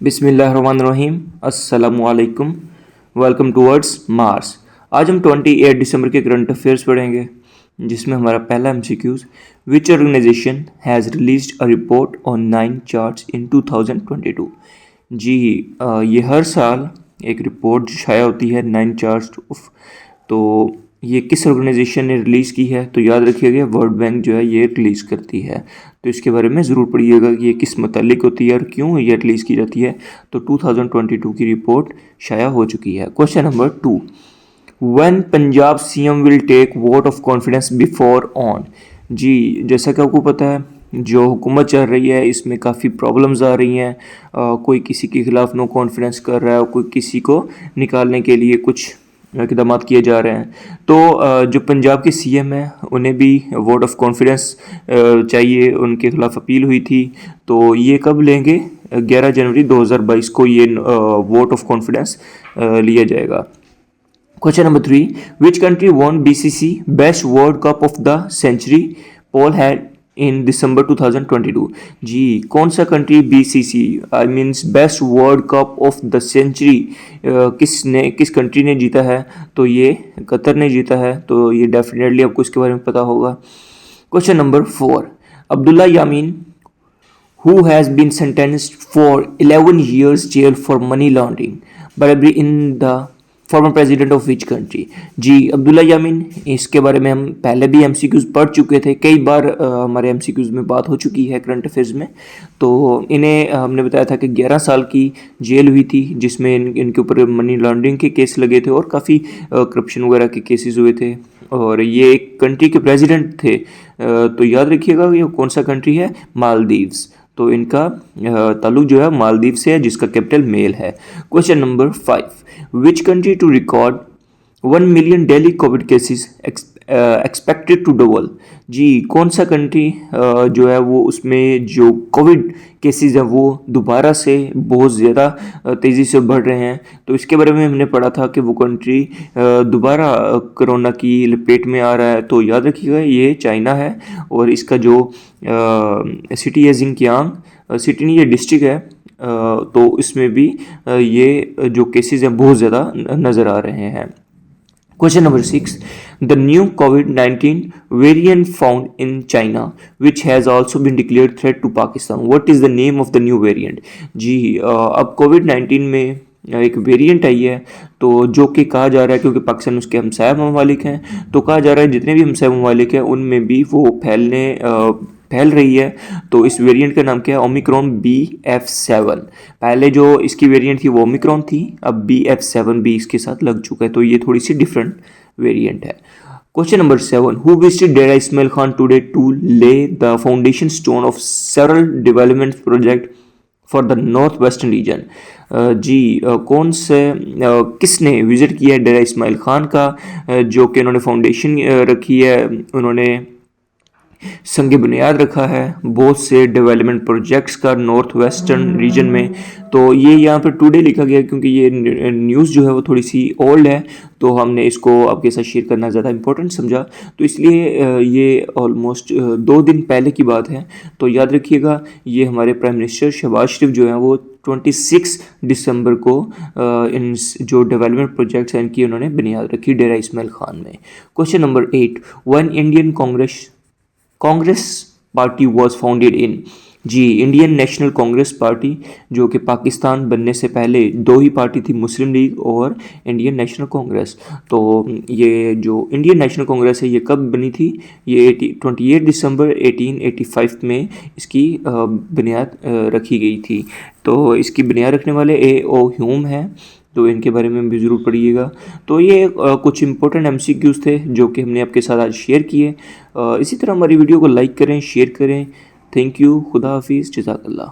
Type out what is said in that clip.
बिस्मिल्लाहिर्रहमानिर्रहीम अस्सलामुअलैकुम। Welcome towards Mars. आज हम 28 दिसंबर के करंट अफेयर्स पढ़ेंगे, जिसमें हमारा पहला MCQs, which organisation has released a report on 9 charts in 2022। जी ये हर साल एक रिपोर्ट शाया होती है 9 चार्ट्स ऑफ, तो ये किस ऑर्गेनाइजेशन ने रिलीज़ की है? तो याद रखिएगा वर्ल्ड बैंक जो है ये रिलीज़ करती है, तो इसके बारे में ज़रूर पढ़िएगा कि ये किस मतलब होती है और क्यों ये रिलीज़ की जाती है। तो 2022 की रिपोर्ट शाया हो चुकी है। Question number 2, when Punjab CM will take vote of confidence before on. जी जैसा कि आपको पता है जो हुकूमत चल रही है इसमें काफ़ी प्रॉब्लम्स आ रही हैं। कोई किसी के खिलाफ नो कॉन्फिडेंस कर रहा है और कोई किसी को निकालने के लिए कुछ इकदाम किए जा रहे हैं। तो जो पंजाब के सीएम हैं उन्हें भी वोट ऑफ कॉन्फिडेंस चाहिए, उनके खिलाफ अपील हुई थी। तो ये कब लेंगे? 11 जनवरी 2022 को ये वोट ऑफ कॉन्फिडेंस लिया जाएगा। Question number 3, which country won BCC best world cup of the century poll held in December 2022। जी कौन सा country BCC I mean best world cup of the century किस कंट्री ने जीता है? तो ये कतर ने जीता है। तो ये डेफिनेटली आपको इसके बारे में पता होगा। Question number 4, Abdulla Yameen who has been sentenced for 11 years jail for money laundering bribery in the former president of which country. जी अब्दुल्ला यामीन, इसके बारे में हम पहले भी एमसीक्यूज़ पढ़ चुके थे, कई बार हमारे एमसीक्यूज़ में बात हो चुकी है करंट अफेयर्स में। तो इन्हें हमने बताया था कि 11 साल की जेल हुई थी, जिसमें इनके ऊपर मनी लॉन्ड्रिंग के केस लगे थे और काफ़ी करप्शन वगैरह के केसेस हुए थे, और ये एक कंट्री के प्रेसिडेंट थे। तो याद रखिएगा ये कौन सा कंट्री है? मालदीव्स। तो इनका ताल्लुक जो है मालदीव से है, जिसका कैपिटल मेल है। Question number 5, which country to record 1 million daily covid cases expected to double. जी कौन सा कंट्री जो है वो उसमें जो कोविड केसेस हैं वो दोबारा से बहुत ज़्यादा तेज़ी से बढ़ रहे हैं। तो इसके बारे में हमने पढ़ा था कि वो कंट्री दोबारा कोरोना की लपेट में आ रहा है। तो याद रखिएगा ये चाइना है, और इसका जो सिटी है जिंगकियांग सिटी नहीं, ये डिस्ट्रिक्ट है। तो इसमें भी ये जो केसेस हैं बहुत ज़्यादा नज़र आ रहे हैं। Question number 6, the new COVID-19 variant found in China, which has also been declared threat to Pakistan. What is the name of the new variant? जी अब COVID-19 में एक वेरिएंट आई है, तो जो कि कहा जा रहा है, क्योंकि पाकिस्तान उसके हमसाया ममालिक हैं, तो कहा जा रहा है जितने भी हमसाया ममालिक हैं उनमें भी वो फैल रही है। तो इस वेरिएंट का नाम क्या है? Omicron BF7। पहले जो इसकी वेरिएंट थी वो ओमिक्रॉन थी, अब BF7 भी इसके साथ लग चुका है। तो ये थोड़ी सी डिफरेंट वेरिएंट है। Question number 7, who visited Dera Ismail Khan today to lay the foundation stone of several development project for the north western region. जी कौन से किसने विजिट किया है डेरा इस्माइल खान का, जो कि उन्होंने फाउंडेशन रखी है, उन्होंने संग बुनियाद रखा है बहुत से डेवलपमेंट प्रोजेक्ट्स का नॉर्थ वेस्टर्न रीजन में। तो ये यहाँ पर टुडे लिखा गया क्योंकि ये न्यूज़ जो है वो थोड़ी सी ओल्ड है, तो हमने इसको आपके साथ शेयर करना ज़्यादा इंपॉर्टेंट समझा। तो इसलिए ये ऑलमोस्ट 2 दिन पहले की बात है। तो याद रखिएगा ये हमारे प्राइम मिनिस्टर शहबाज शरीफ जो हैं वो 26 दिसंबर को इन जो डेवलपमेंट प्रोजेक्ट्स हैं इनकी उन्होंने बुनियाद रखी डेरा इस्माइल खान में। Question number 8, one Indian Congress party was founded in. जी इंडियन नेशनल कांग्रेस पार्टी, जो कि पाकिस्तान बनने से पहले 2 ही पार्टी थी, मुस्लिम लीग और इंडियन नेशनल कांग्रेस। तो ये जो इंडियन नेशनल कांग्रेस है ये कब बनी थी? ये 28 दिसंबर 1885 में इसकी बुनियाद रखी गई थी। तो इसकी बुनियाद रखने वाले A.O. ह्यूम हैं, तो इनके बारे में भी ज़रूर पढ़िएगा। तो ये कुछ इंपॉर्टेंट एमसीक्यूज़ थे जो कि हमने आपके साथ आज शेयर किए। इसी तरह हमारी वीडियो को लाइक करें, शेयर करें। Thank you. खुदा हाफिज़। जज़ाकल्लाह।